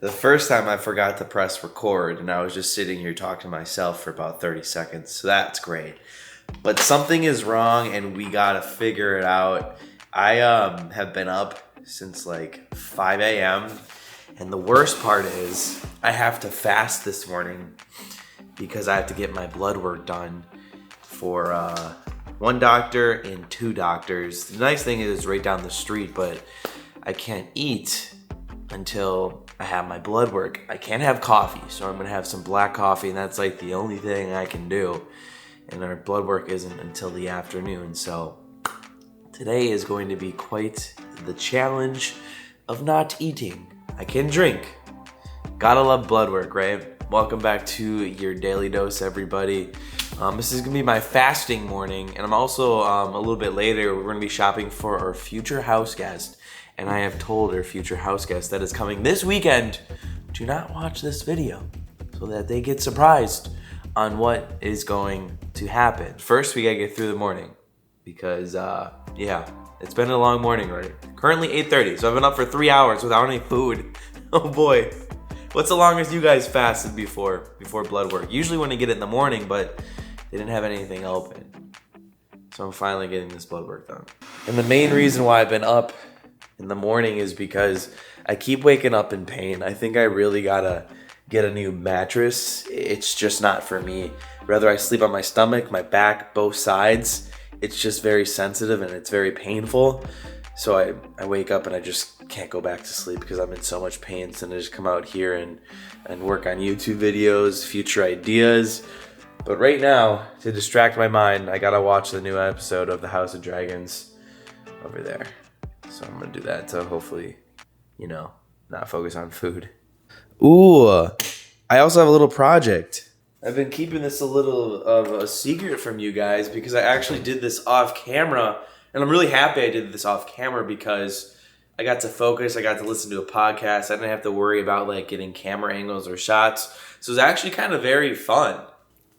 The first time I forgot to press record and I was just sitting here talking to myself for about 30 seconds. So that's great. But something is wrong and we gotta figure it out. I have been up since like 5 a.m. and the worst part is I have to fast this morning because I have to get my blood work done for one doctor and two doctors. The nice thing is it's right down the street, but I can't eat until I have my blood work. I can't have coffee, so I'm gonna have some black coffee, and that's like the only thing I can do. And our blood work isn't until the afternoon, so today is going to be quite the challenge of not eating. I can drink. Gotta love blood work, right? Welcome back to your daily dose, everybody. This is gonna be my fasting morning, and I'm also a little bit later, we're gonna be shopping for our future house guest. And I have told our future house guest that is coming this weekend, do not watch this video so that they get surprised on what is going to happen. First, we gotta get through the morning because, it's been a long morning already. Currently 8:30, so I've been up for 3 hours without any food. Oh boy. What's the longest you guys fasted before blood work? Usually when I get it in the morning, but they didn't have anything open. So I'm finally getting this blood work done. And the main reason why I've been up in the morning is because I keep waking up in pain. I think I really gotta get a new mattress. It's just not for me. Whether I sleep on my stomach, my back, both sides, it's just very sensitive and it's very painful. So I wake up and I just can't go back to sleep because I'm in so much pain. So I just come out here and work on YouTube videos, future ideas. But right now, to distract my mind, I gotta watch the new episode of the House of Dragons over there. So I'm gonna do that to hopefully, not focus on food. Ooh, I also have a little project. I've been keeping this a little of a secret from you guys because I actually did this off camera. And I'm really happy I did this off camera because I got to focus. I got to listen to a podcast. I didn't have to worry about like getting camera angles or shots. So it was actually kind of very fun.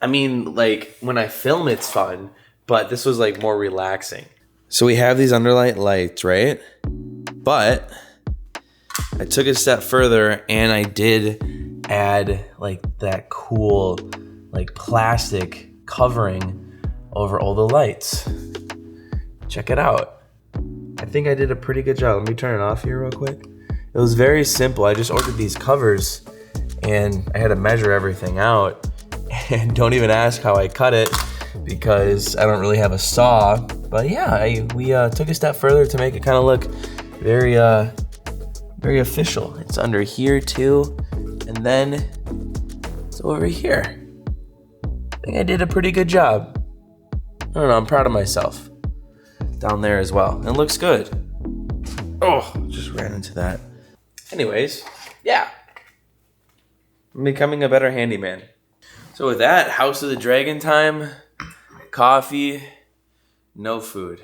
I mean, like when I film, it's fun, but this was like more relaxing. So we have these underlight lights, right? But I took it a step further and I did add like that cool like plastic covering over all the lights. Check it out. I think I did a pretty good job. Let me turn it off here real quick. It was very simple. I just ordered these covers and I had to measure everything out. And don't even ask how I cut it because I don't really have a saw. But yeah, we took a step further to make it kind of look very, very official. It's under here too, and then it's over here. I think I did a pretty good job. I don't know, I'm proud of myself. Down there as well. It looks good. Oh, just ran into that. Anyways, yeah. I'm becoming a better handyman. So with that, House of the Dragon time, coffee, no food.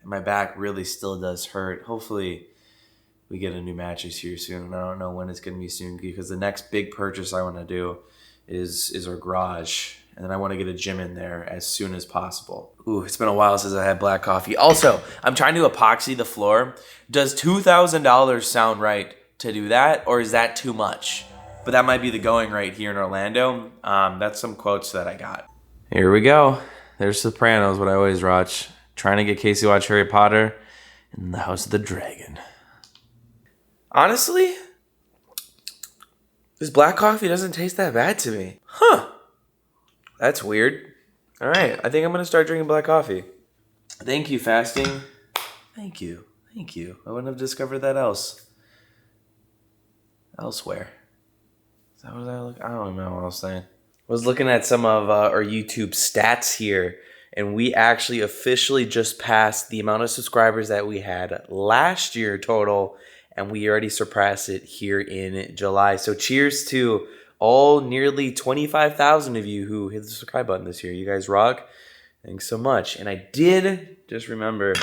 And my back really still does hurt. Hopefully we get a new mattress here soon. I don't know when it's going to be soon because the next big purchase I want to do is our garage. And then I want to get a gym in there as soon as possible. Ooh, it's been a while since I had black coffee. Also, I'm trying to epoxy the floor. Does $2,000 sound right to do that? Or is that too much? But that might be the going rate here in Orlando. That's some quotes that I got. Here we go. There's Sopranos, what I always watch. Trying to get Casey to watch Harry Potter and the House of the Dragon. Honestly, this black coffee doesn't taste that bad to me. Huh. That's weird. All right, I think I'm going to start drinking black coffee. Thank you, fasting. Thank you. I wouldn't have discovered that elsewhere. Is that what I don't know what I was saying. I was looking at some of our YouTube stats here, and we actually officially just passed the amount of subscribers that we had last year total, and we already surpassed it here in July. So cheers to all nearly 25,000 of you who hit the subscribe button this year. You guys rock. Thanks so much. And I did just remember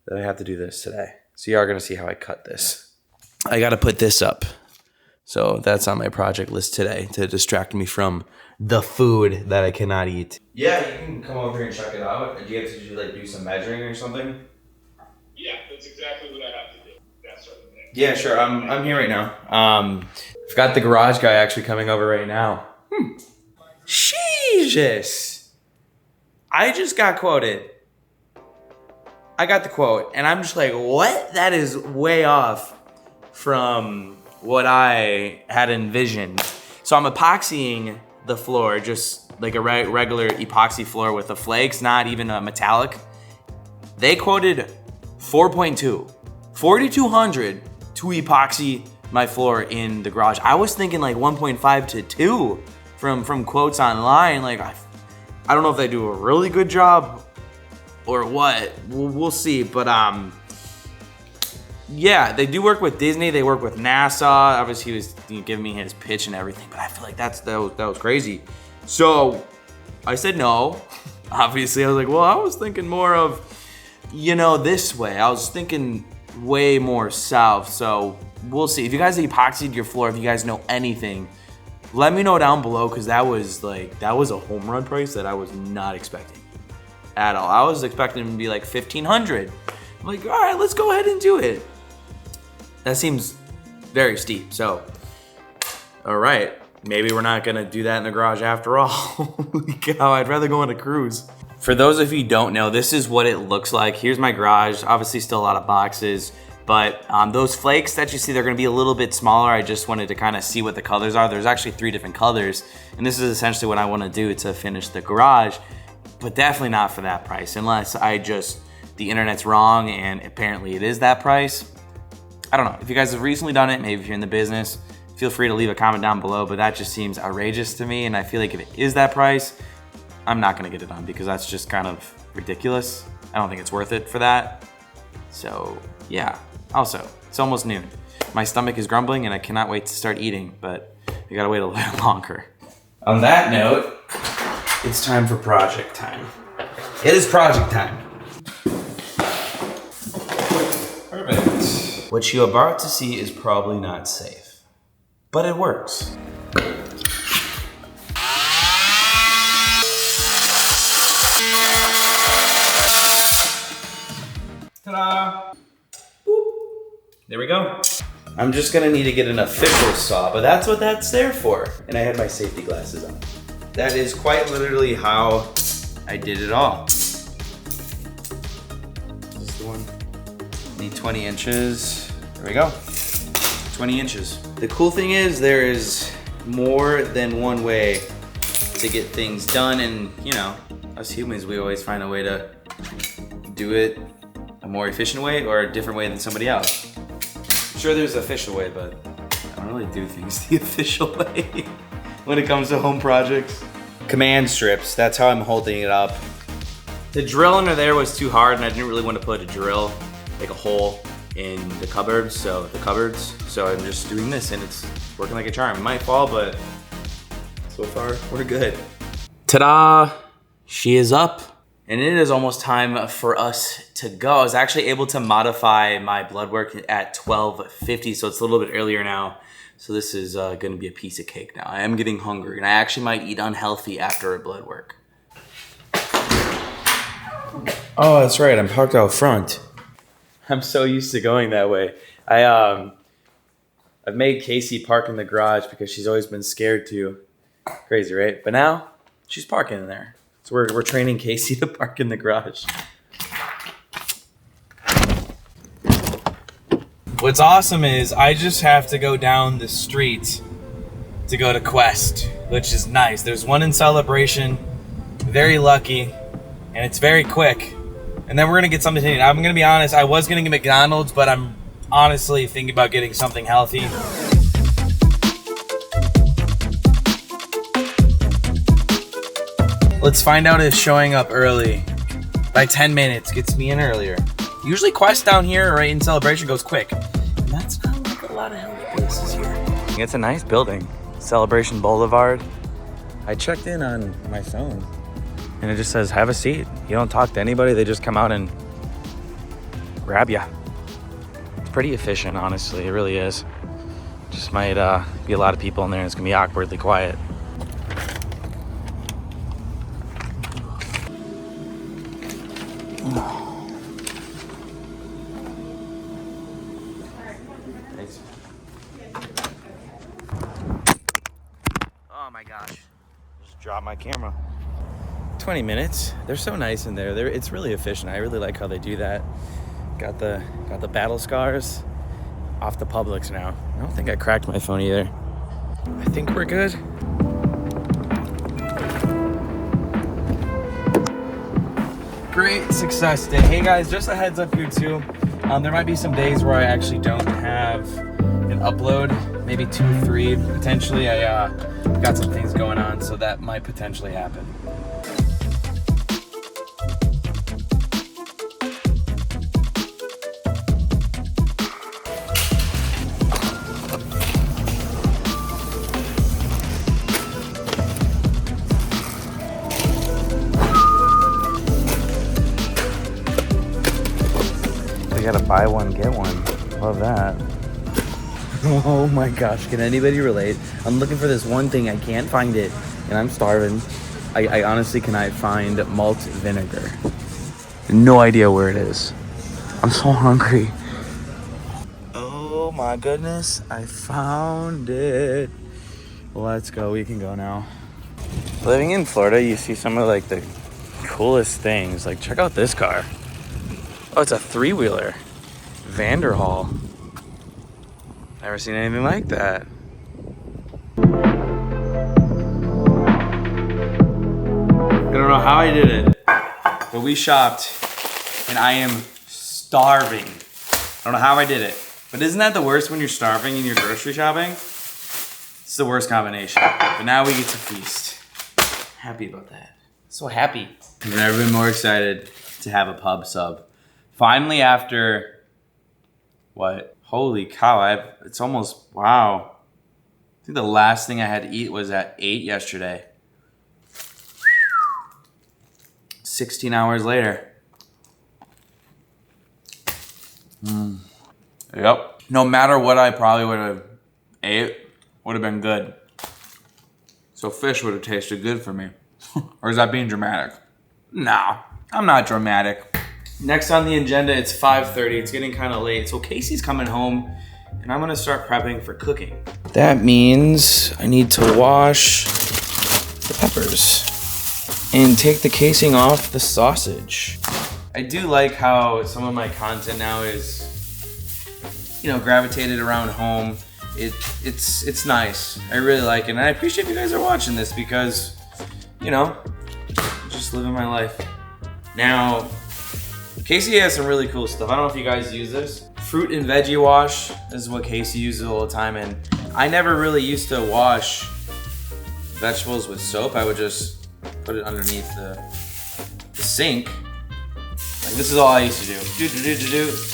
that I have to do this today. So you are going to see how I cut this. I got to put this up. So that's on my project list today to distract me from the food that I cannot eat. Yeah, you can come over here and check it out. Do you have to do some measuring or something? Yeah, that's exactly what I have to do. That sort of thing. Yeah, sure. I'm here right now. I've got the garage guy actually coming over right now. Jesus. I just got quoted. I got the quote, and I'm just like, what? That is way off from what I had envisioned. So I'm epoxying the floor, just like a regular epoxy floor with the flakes, not even a metallic. They quoted 4.2, 4,200 to epoxy my floor in the garage. I was thinking like 1.5 to 2 from quotes online. Like, I don't know if they do a really good job or what. We'll see. But yeah, they do work with Disney. They work with NASA. Obviously, he was giving me his pitch and everything. But I feel like that was crazy. So I said no. Obviously, I was like, well, I was thinking more of, this way. I was thinking way more south. So we'll see. If you guys epoxied your floor, if you guys know anything, let me know down below, because that was a home run price that I was not expecting at all. I was expecting it to be like 1,500. I'm like, all right, let's go ahead and do it. That seems very steep. So, all right, maybe we're not gonna do that in the garage after all. Holy cow, I'd rather go on a cruise. For those of you who don't know, this is what it looks like. Here's my garage. Obviously still a lot of boxes, but those flakes that you see, they're gonna be a little bit smaller. I just wanted to kind of see what the colors are. There's actually 3 different colors, and this is essentially what I wanna do to finish the garage, but definitely not for that price, unless the internet's wrong and apparently it is that price. I don't know. If you guys have recently done it, maybe if you're in the business, feel free to leave a comment down below, but that just seems outrageous to me, and I feel like if it is that price, I'm not gonna get it done, because that's just kind of ridiculous. I don't think it's worth it for that. So yeah. Also, it's almost noon. My stomach is grumbling and I cannot wait to start eating, but I gotta wait a little longer. On that note, it's time for project time. It is project time. Perfect. What you're about to see is probably not safe, but it works. Ta-da! Boop. There we go. I'm just gonna need to get an official saw, but that's what that's there for. And I had my safety glasses on. That is quite literally how I did it all. This is the one. Need 20 inches. There we go. 20 inches. The cool thing is there is more than one way to get things done, and us humans, we always find a way to do it a more efficient way or a different way than somebody else. I'm sure there's an official way, but I don't really do things the official way when it comes to home projects. Command strips, that's how I'm holding it up. The drill under there was too hard, and I didn't really want to put a drill, like a hole in the cupboards, so I'm just doing this, and it's working like a charm. It might fall, but so far we're good. Ta-da! She is up. And it is almost time for us to go. I was actually able to modify my blood work at 12:50, so it's a little bit earlier now. So this is gonna be a piece of cake now. I am getting hungry, and I actually might eat unhealthy after a blood work. Oh, that's right, I'm parked out front. I'm so used to going that way. I've made Casey park in the garage because she's always been scared to. Crazy, right? But now, she's parking in there. So we're training Casey to park in the garage. What's awesome is I just have to go down the street to go to Quest, which is nice. There's one in Celebration, very lucky, and it's very quick. And then we're gonna get something to eat. I'm gonna be honest, I was gonna get McDonald's, but I'm honestly thinking about getting something healthy. Let's find out if showing up early by 10 minutes gets me in earlier. Usually Quest down here, right in Celebration, goes quick. And that's not like a lot of healthy places here. It's a nice building, Celebration Boulevard. I checked in on my phone and it just says, have a seat. You don't talk to anybody, they just come out and grab you. It's pretty efficient, honestly, it really is. Just might be a lot of people in there and it's gonna be awkwardly quiet. my gosh. Just dropped my camera. 20 minutes. They're so nice in there. It's really efficient. I really like how they do that. Got the battle scars off the Publix now. I don't think I cracked my phone either. I think we're good. Great success day. Hey guys, just a heads up here too. There might be some days where I actually don't have an upload, maybe 2, 3 potentially. I got some things going on, so that might potentially happen. You gotta buy one, get one. Love that. Oh my gosh, can anybody relate? I'm looking for this one thing, I can't find it, and I'm starving. I honestly cannot find malt vinegar. No idea where it is. I'm so hungry. Oh my goodness, I found it. Let's go, we can go now. Living in Florida, you see some of like the coolest things. Like check out this car. Oh, it's a 3-wheeler. Vanderhall. Never seen anything like that. I don't know how I did it, but we shopped and I am starving. I don't know how I did it, but isn't that the worst when you're starving and you're grocery shopping? It's the worst combination, but now we get to feast. Happy about that. So happy. I've never been more excited to have a pub sub. Finally, after what? Holy cow, it's almost, wow. I think the last thing I had to eat was at 8 yesterday. 16 hours later. Yep. No matter what I probably would have ate, would have been good. So fish would have tasted good for me. Or is that being dramatic? No, I'm not dramatic. Next on the agenda, it's 5:30. It's getting kind of late. So Casey's coming home and I'm gonna start prepping for cooking. That means I need to wash the peppers and take the casing off the sausage. I do like how some of my content now is, gravitated around home. It's nice. I really like it. And I appreciate you guys are watching this because, just living my life. Now, Casey has some really cool stuff. I don't know if you guys use this. Fruit and veggie wash. This is what Casey uses all the time. And I never really used to wash vegetables with soap. I would just put it underneath the sink. Like this is all I used to do.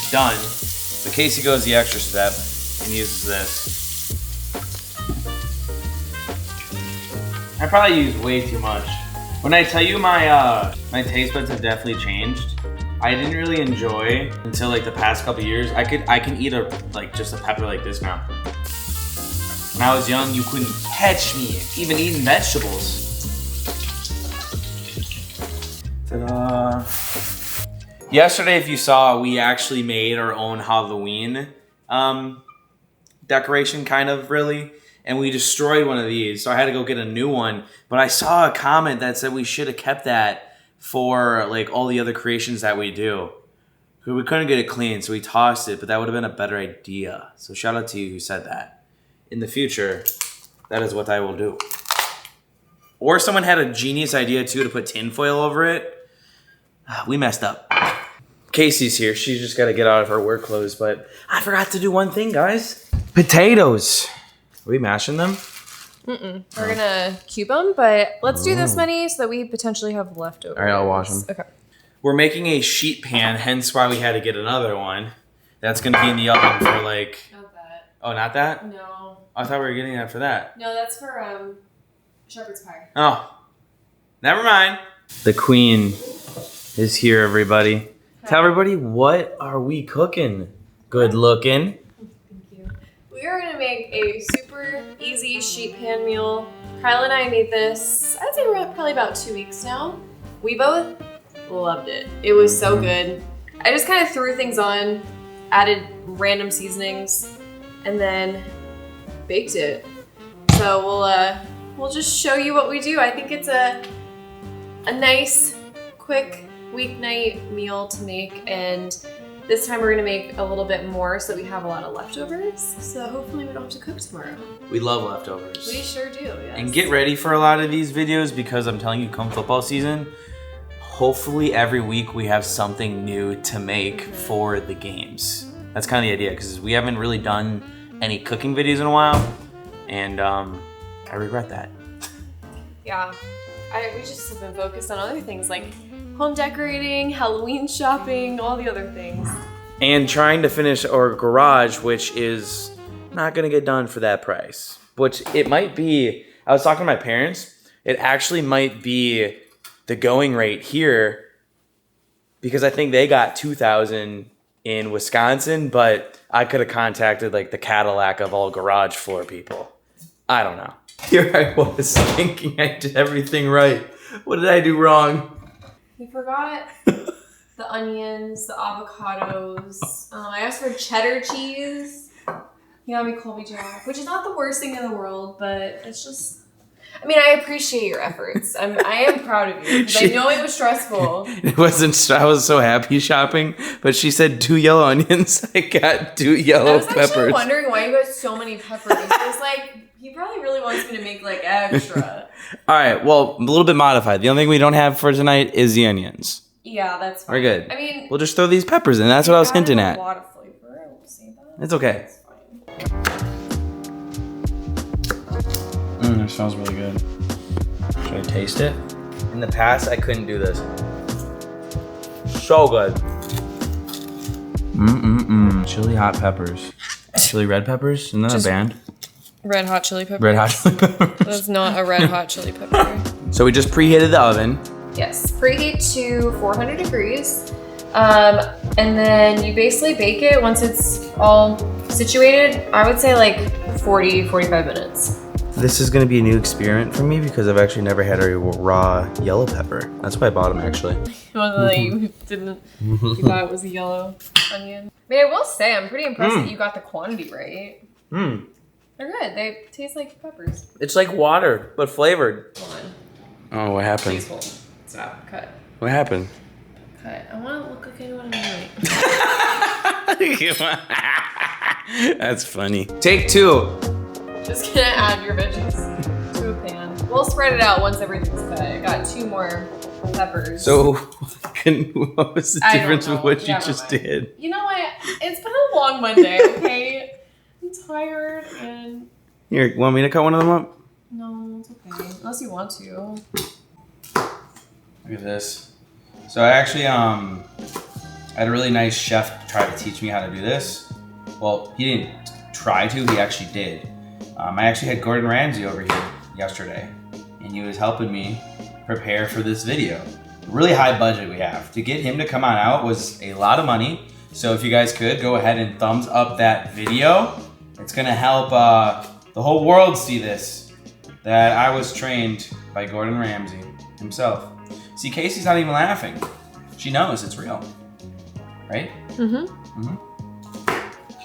Done. But Casey goes the extra step and uses this. I probably use way too much. When I tell you my taste buds have definitely changed. I didn't really enjoy until like the past couple years. I can eat just a pepper like this now. When I was young, you couldn't catch me even eating vegetables. Ta-da. Yesterday, if you saw, we actually made our own Halloween decoration, kind of, really. And we destroyed one of these, so I had to go get a new one. But I saw a comment that said we should have kept that for like all the other creations that we do. We couldn't get it clean, so we tossed it, but that would have been a better idea. So shout out to you who said that. In the future, that is what I will do. Or someone had a genius idea too to put tinfoil over it. We messed up. Casey's here. She's just got to get out of her work clothes, but I forgot to do one thing, guys. Potatoes. Are we mashing them? We're gonna cube them, but let's do this many so that we potentially have leftovers. All right, I'll wash them. Okay. We're making a sheet pan, hence why we had to get another one. That's gonna be in the oven for like... Not that. Oh, not that? No. I thought we were getting that for that. No, that's for shepherd's pie. Oh, never mind. The queen is here, everybody. Okay. Tell everybody, what are we cooking? Good looking. We are going to make a super easy sheet pan meal. Kyle and I made this, I'd say we're probably about 2 weeks now. We both loved it. It was so good. I just kind of threw things on, added random seasonings, and then baked it. So we'll just show you what we do. I think it's a nice, quick weeknight meal to make, and this time we're gonna make a little bit more so that we have a lot of leftovers. So hopefully we don't have to cook tomorrow. We love leftovers. We sure do, yes. And get ready for a lot of these videos because I'm telling you, come football season, hopefully every week we have something new to make for the games. That's kind of the idea, because we haven't really done any cooking videos in a while, and I regret that. Yeah, we just have been focused on other things like home decorating, Halloween shopping, all the other things. And trying to finish our garage, which is not gonna get done for that price. Which it might be, I was talking to my parents, it actually might be the going rate here, because I think they got $2,000 in Wisconsin, but I could have contacted like the Cadillac of all garage floor people. I don't know. Here I was thinking I did everything right. What did I do wrong? We forgot the onions, the avocados. I asked for cheddar cheese. You got me Colby Jack, which is not the worst thing in the world, but it's just. I mean, I appreciate your efforts. I am proud of you because I know it was stressful. It wasn't. I was so happy shopping, but she said 2 yellow onions. I got 2 yellow peppers. I was actually wondering why you got so many peppers. I was like, he probably really wants me to make like extra. All right. Well, a little bit modified. The only thing we don't have for tonight is the onions. Yeah, that's fine. We're good. I mean, we'll just throw these peppers in. That's what I was hinting at. A lot of flavor. I will say that. It's okay. It's fine. It smells really good. Should I taste it? In the past, I couldn't do this. So good. Chili hot peppers. Chili red peppers? Isn't that a band? Red hot chili pepper. Red hot chili peppers. That's not a red hot chili pepper. So we just preheated the oven. Yes, preheat to 400 degrees. And then you basically bake it once it's all situated. I would say like 40, 45 minutes. This is gonna be a new experiment for me because I've actually never had a raw yellow pepper. That's why I bought them actually. You thought it was a yellow onion. I mean, I will say, I'm pretty impressed that you got the quantity right. They're good. They taste like peppers. It's like water, but flavored. Hold on. Oh, what happened? Please hold. Stop. Cut. What happened? Cut. I want to look like I know what I'm doing. That's funny. Take 2. Just gonna add your veggies to a pan. We'll spread it out once everything's cut. I got 2 more peppers. So, what was the difference with what you just did? You know what? It's been a long Monday, okay? I'm tired and... Here, want me to cut one of them up? No, it's okay. Unless you want to. Look at this. So I actually, I had a really nice chef try to teach me how to do this. Well, he didn't try to, he actually did. I actually had Gordon Ramsay over here yesterday, and he was helping me prepare for this video. Really high budget we have. To get him to come on out was a lot of money. So if you guys could, go ahead and thumbs up that video. It's gonna help the whole world see this, that I was trained by Gordon Ramsay himself. See, Casey's not even laughing. She knows it's real, right?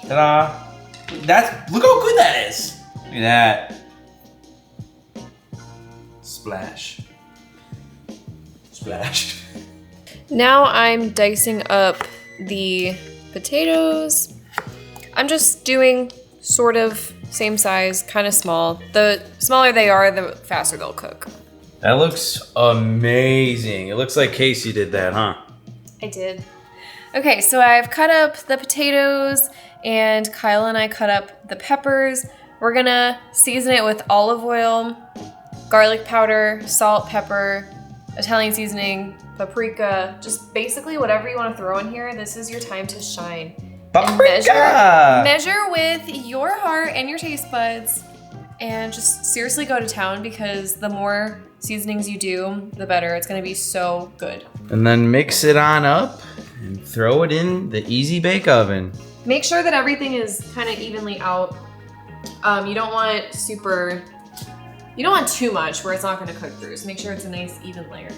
Ta-da! Look how good that is. Look at that. Splash. Splash. Now I'm dicing up the potatoes. I'm just doing sort of same size, kind of small. The smaller they are, the faster they'll cook. That looks amazing. It looks like Casey did that, huh? I did. Okay, so I've cut up the potatoes and Kyle and I cut up the peppers. We're gonna season it with olive oil, garlic powder, salt, pepper, Italian seasoning, paprika, just basically whatever you want to throw in here. This is your time to shine. Paprika! Measure with your heart and your taste buds and just seriously go to town because the more seasonings you do, the better. It's gonna be so good. And then mix it on up and throw it in the easy bake oven. Make sure that everything is kind of evenly out. You don't want too much where it's not gonna cook through. So make sure it's a nice even layer.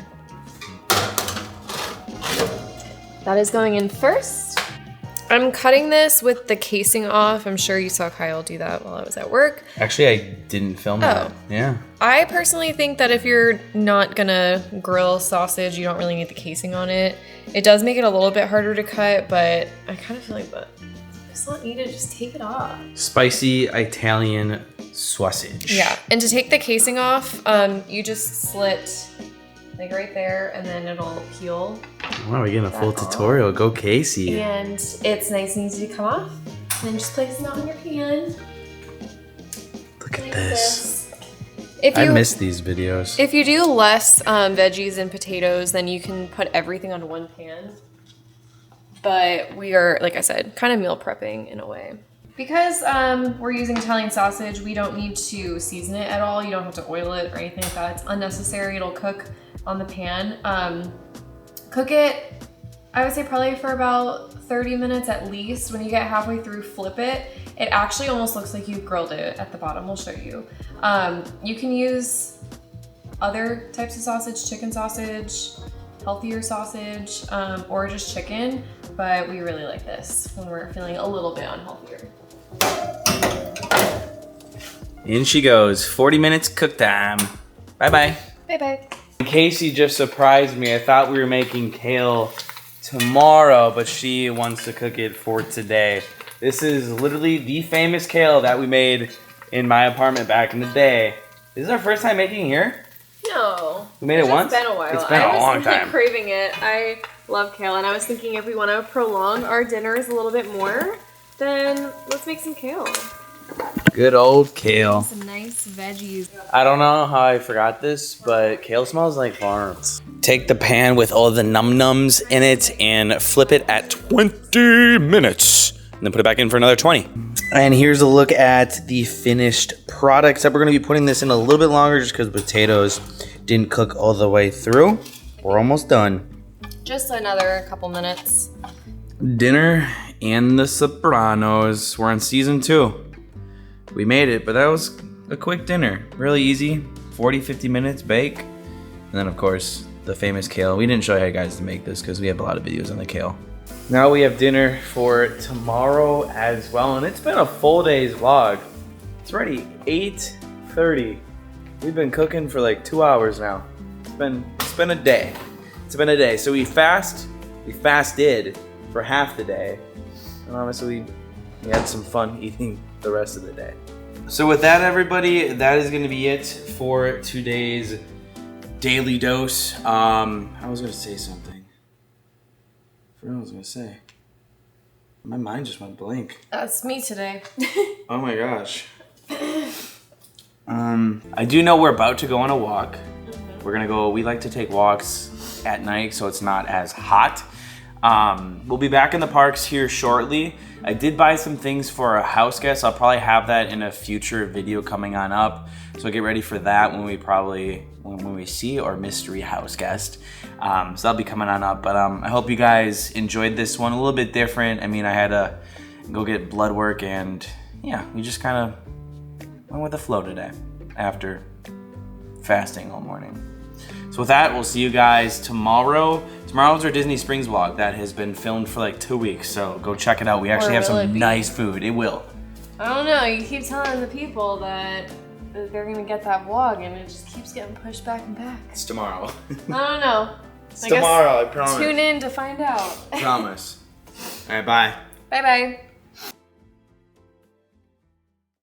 That is going in first. I'm cutting this with the casing off. I'm sure you saw Kyle do that while I was at work. Actually, I didn't film that. Yeah. I personally think that if you're not gonna grill sausage, you don't really need the casing on it. It does make it a little bit harder to cut, but I kind of feel like that it's not needed. Just take it off. Spicy Italian sausage. Yeah, and to take the casing off, you just slit like right there, and then it'll peel. Wow, we're getting a full tutorial. Go Casey. And it's nice and easy to come off. And then just place it on your pan. Look at Like this. If I you, miss these videos. If you do less veggies and potatoes, then you can put everything on one pan. But we are, like I said, kind of meal prepping in a way. Because we're using Italian sausage, we don't need to season it at all. You don't have to oil it or anything like that. It's unnecessary. It'll cook on the pan. Cook it, I would say probably for about 30 minutes at least. When you get halfway through, flip it. It actually almost looks like you've grilled it at the bottom. We'll show you. You can use other types of sausage, chicken sausage, healthier sausage, or just chicken, but we really like this when we're feeling a little bit unhealthier. In she goes. 40 minutes cook time. Bye-bye. Bye-bye. Casey just surprised me. I thought we were making kale tomorrow, but she wants to cook it for today. This is literally the famous kale that we made in my apartment back in the day. This is our first time making here? No. We made it once? It's been a while. It's been a long time. I was really craving it. I love kale, and I was thinking if we want to prolong our dinners a little bit more, then let's make some kale. Good old kale. Some nice veggies. I don't know how I forgot this, but kale smells like farms. Take the pan with all the num-nums in it and flip it at 20 minutes. And then put it back in for another 20. And here's a look at the finished product. Except we're gonna be putting this in a little bit longer just because potatoes didn't cook all the way through. We're almost done. Just another couple minutes. Dinner and the Sopranos. We're on season 2. We made it, but that was a quick dinner. Really easy, 40, 50 minutes, bake. And then of course, the famous kale. We didn't show you guys to make this because we have a lot of videos on the kale. Now we have dinner for tomorrow as well, and it's been a full day's vlog. It's already 8:30. We've been cooking for like 2 hours now. It's been a day. It's been a day. So we fasted for half the day. And honestly, we had some fun eating the rest of the day. So with that, everybody, that is gonna be it for today's daily dose. I was gonna say something. I forgot what I was gonna say. My mind just went blank. That's me today. Oh my gosh. I do know we're about to go on a walk. We're gonna go, we like to take walks at night so it's not as hot. We'll be back in the parks here shortly. I did buy some things for a house guest. I'll probably have that in a future video coming on up. So get ready for that when we see our mystery house guest. So that'll be coming on up. But I hope you guys enjoyed this one. A little bit different. I mean, I had to go get blood work, and yeah, we just kind of went with the flow today after fasting all morning. So with that, we'll see you guys tomorrow. Tomorrow's our Disney Springs vlog that has been filmed for like 2 weeks. So go check it out. We actually have some nice food. It will. I don't know. You keep telling the people that they're going to get that vlog, and it just keeps getting pushed back and back. It's tomorrow. I don't know. It's tomorrow, I promise. Tune in to find out. Promise. All right, bye. Bye-bye.